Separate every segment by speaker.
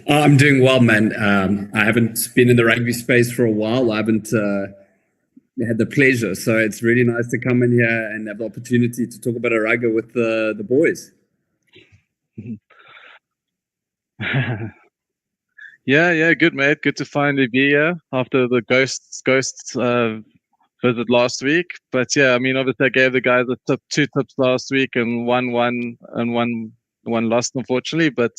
Speaker 1: I'm doing well, man. I haven't been in the rugby space for a while. I haven't had the pleasure, so it's really nice to come in here and have the opportunity to talk about a rugby with the boys.
Speaker 2: Yeah, good, mate. Good to finally be here after the ghosts visit last week. But yeah, I mean, obviously, I gave the guys two tips last week, and one won and one lost, unfortunately. But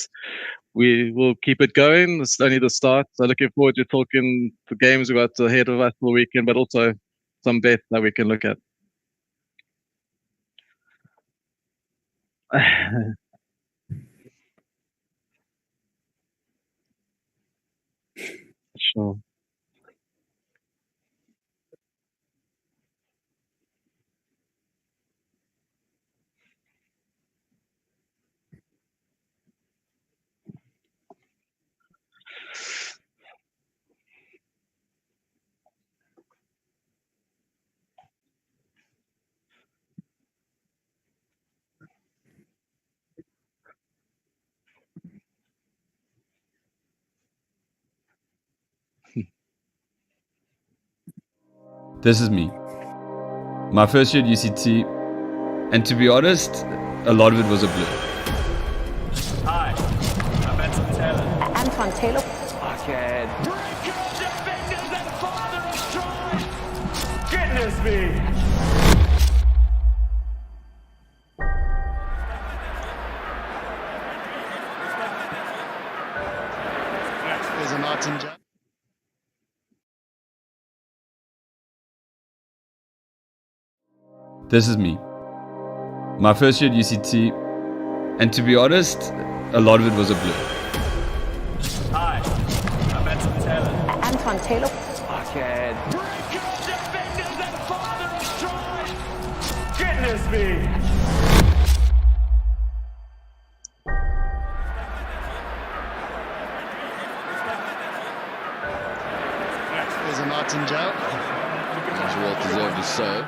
Speaker 2: we will keep it going. It's only the start. So looking forward to talking the games we got ahead of us for the weekend, but also some bets that we can look at. Sure.
Speaker 3: This is me. My first year at UCT, and to be honest, a lot of it was a blur.
Speaker 4: Hi, I'm Anton Taylor.
Speaker 5: Anton Taylor.
Speaker 4: Okay. Break your defenders and father of strife! Goodness me!
Speaker 6: There's a Martin Jones.
Speaker 3: This is me. My first year at UCT, and to be honest, a lot of it was a blur.
Speaker 4: Hi, I'm Anton Taylor.
Speaker 5: Anton Taylor.
Speaker 4: Okay. Break your defenders and father of strife! Goodness me!
Speaker 6: There's a Martin Jones.
Speaker 7: As well deserved as so.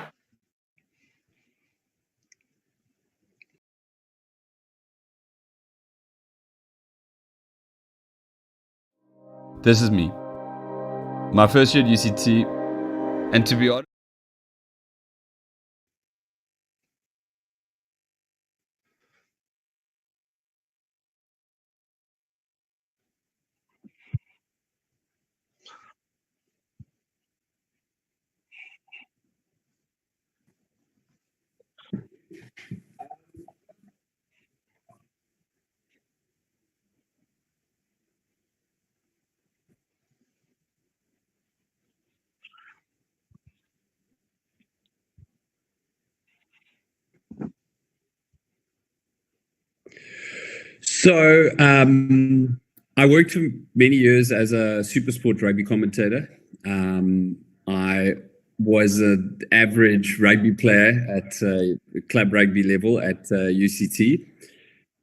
Speaker 3: This is me. My first year at UCT, and to be honest,
Speaker 1: So I worked for many years as a supersport rugby commentator. I was an average rugby player at club rugby level at UCT.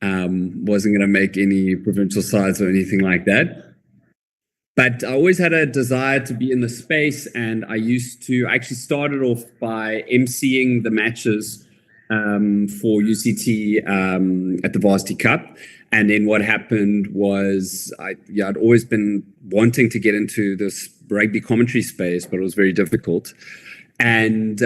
Speaker 1: Wasn't going to make any provincial sides or anything like that. But I always had a desire to be in the space, and I actually started off by emceeing the matches for UCT at the Varsity Cup. And then what happened was I'd always been wanting to get into this rugby commentary space, but it was very difficult. And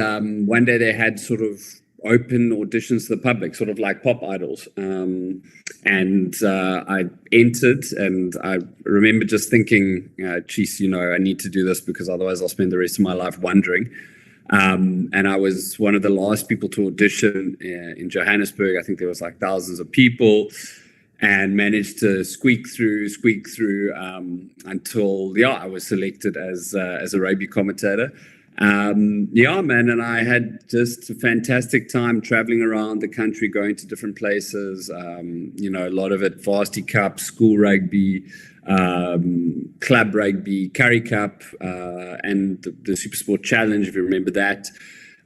Speaker 1: one day they had sort of open auditions to the public, sort of like Pop Idols. And I entered, and I remember just thinking, geez, I need to do this because otherwise I'll spend the rest of my life wondering. And I was one of the last people to audition in Johannesburg. I think there was like thousands of people, and managed to squeak through until I was selected as a rugby commentator. Man, and I had just a fantastic time traveling around the country, going to different places. A lot of it Varsity Cup, school rugby, club rugby, Currie Cup, and the Supersport Challenge, if you remember that.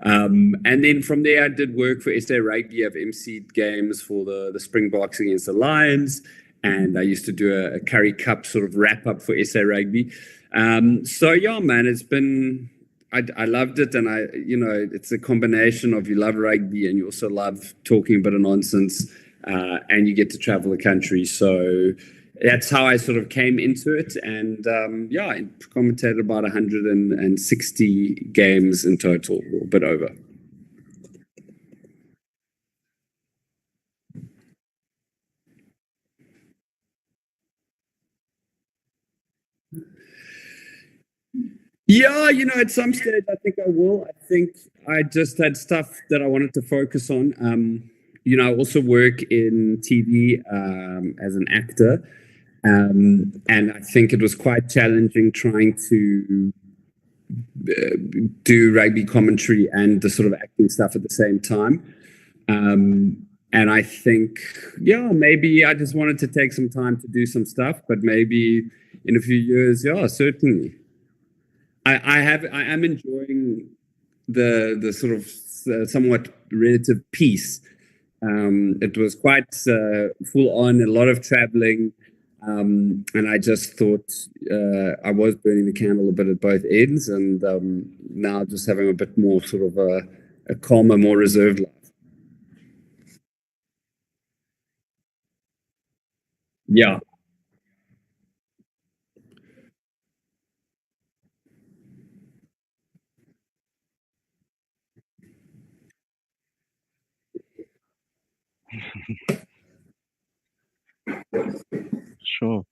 Speaker 1: And then from there, I did work for SA Rugby. I've emceed games for the Springboks against the Lions, and I used to do a Currie Cup sort of wrap up for SA Rugby. Man, it's been. I loved it, and it's a combination of you love rugby and you also love talking a bit of nonsense. and you get to travel the country. So that's how I sort of came into it. And I commentated about 160 games in total, or a bit over. Yeah, at some stage, I think I will. I think I just had stuff that I wanted to focus on. I also work in TV as an actor. And I think it was quite challenging trying to do rugby commentary and the sort of acting stuff at the same time. And I think, maybe I just wanted to take some time to do some stuff, but maybe in a few years, certainly. I am enjoying the sort of somewhat relative peace. It was quite full on, a lot of traveling, and I just thought I was burning the candle a bit at both ends, and now just having a bit more sort of a calmer, more reserved life. Yeah.
Speaker 2: Sure.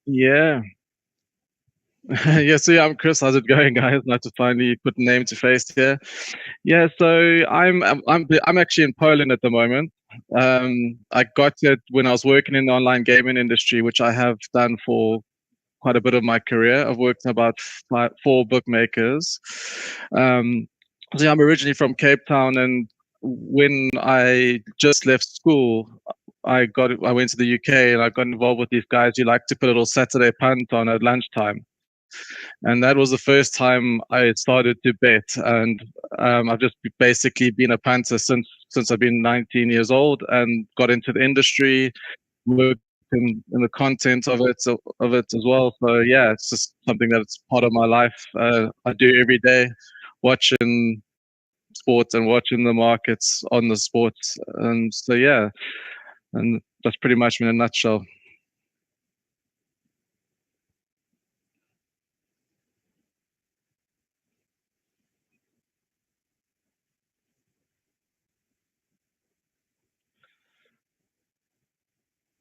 Speaker 2: Yeah. So I'm Chris. How's it going, guys? Nice to finally put a name to face here. Yeah, so I'm actually in Poland at the moment. I got it when I was working in the online gaming industry, which I have done for quite a bit of my career. I've worked in about four bookmakers. I'm originally from Cape Town, and when I just left school, I went to the UK and I got involved with these guys who like to put a little Saturday punt on at lunchtime. And that was the first time I started to bet. And I've just basically been a punter since I've been 19 years old, and got into the industry, worked in the content of it as well. So yeah, it's just something that's part of my life. I do every day, watching sports and watching the markets on the sports. And so yeah, and that's pretty much in a nutshell.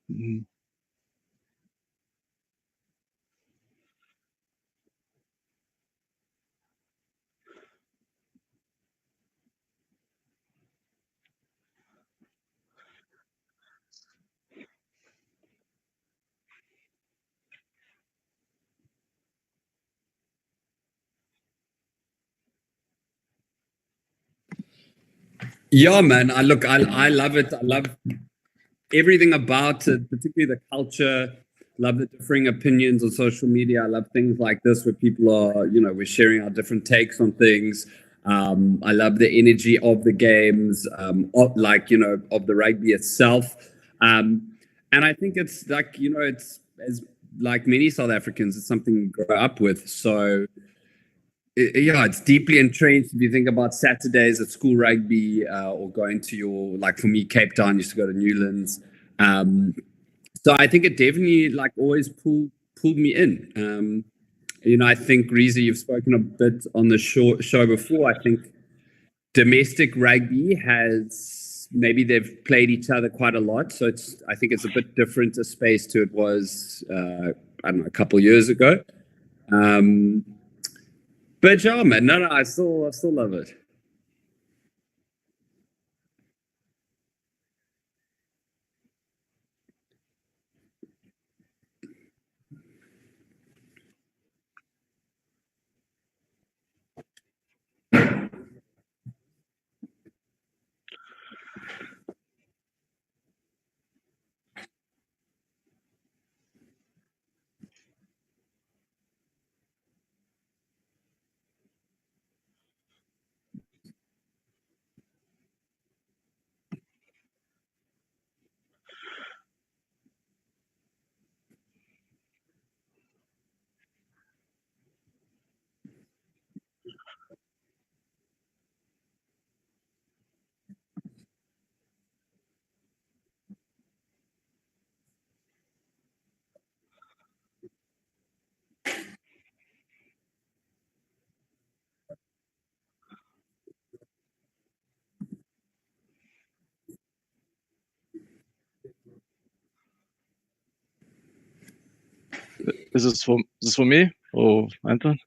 Speaker 2: Mhm.
Speaker 1: Yeah, man. I love it. I love everything about it, particularly the culture. Love the differing opinions on social media. I love things like this where people are, we're sharing our different takes on things. I love the energy of the games, of the rugby itself. And I think it's like, it's as like many South Africans, it's something we grow up with. So it's deeply entrenched. If you think about Saturdays at school rugby, or going to like for me, Cape Town, used to go to Newlands. So I think it definitely always pulled me in. I think Reza, you've spoken a bit on the show before. I think domestic rugby has, maybe they've played each other quite a lot. So I think it's a bit different a space to it was, I don't know, a couple of years ago. But yeah, man, no, I still love it.
Speaker 2: Is this for me or Anton?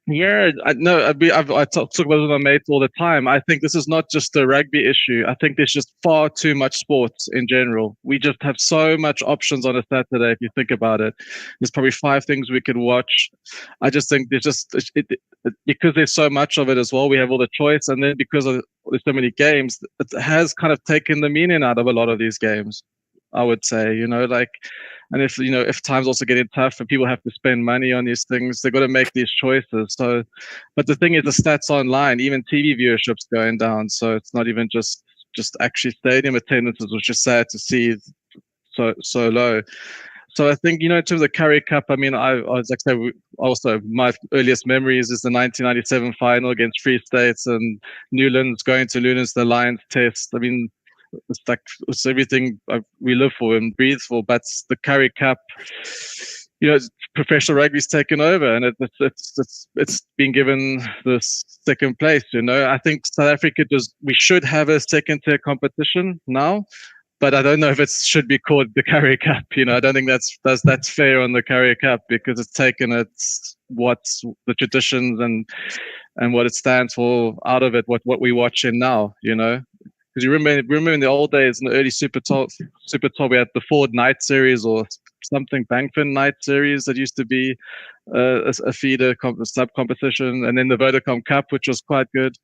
Speaker 2: Yeah, I talk about it with my mates all the time. I think this is not just a rugby issue. I think there's just far too much sports in general. We just have so much options on a Saturday. If you think about it, there's probably 5 things we could watch. I just think because there's so much of it as well. We have all the choice, and then because there's so many games, it has kind of taken the meaning out of a lot of these games. I would say, and if time's also getting tough and people have to spend money on these things, they've got to make these choices. So, but the thing is, the stats online, even TV viewership's going down. So it's not even just actually stadium attendances, which is sad to see so low. So I think, in terms of the Currie Cup, I mean, I was like, also my earliest memories is the 1997 final against Free States and Newlands going to Newlands, the Lions test. I mean, it's everything we live for and breathe for. But the Currie Cup, professional rugby's taken over, and it's been given this second place. I think South Africa we should have a second tier competition now, but I don't know if it should be called the Currie Cup. I don't think that's fair on the Currie Cup, because it's taken what's the traditions and what it stands for out of it. What we watch in now, Because you remember in the old days, in the early Super Top, we had the Ford Night Series or something, Bankfin Night Series that used to be a feeder sub-competition, and then the Vodacom Cup, which was quite good.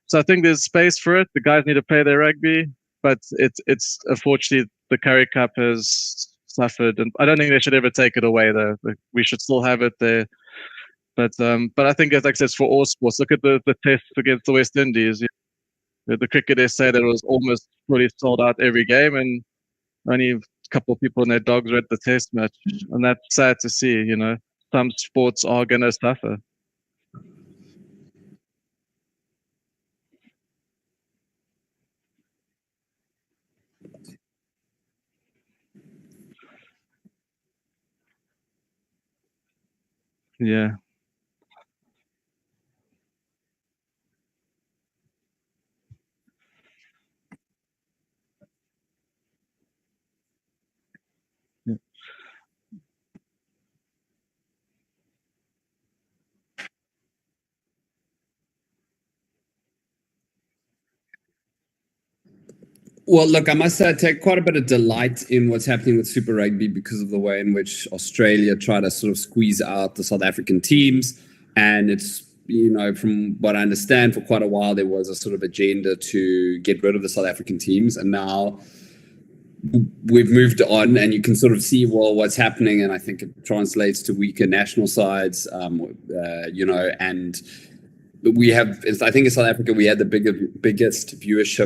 Speaker 2: So I think there's space for it. The guys need to play their rugby, but it's unfortunately the Currie Cup has suffered, and I don't think they should ever take it away, though. We should still have it there. But I think, as I said, for all sports, look at the test against the West Indies. The cricketers say that it was almost fully sold out every game, and only a couple of people and their dogs were at the test match. And that's sad to see, Some sports are going to suffer. Yeah.
Speaker 1: Well, look, I must say I take quite a bit of delight in what's happening with Super Rugby because of the way in which Australia try to sort of squeeze out the South African teams. And it's, from what I understand, for quite a while, there was a sort of agenda to get rid of the South African teams. And now we've moved on, and you can sort of see, what's happening. And I think it translates to weaker national sides, and we have, I think in South Africa, we had the biggest viewership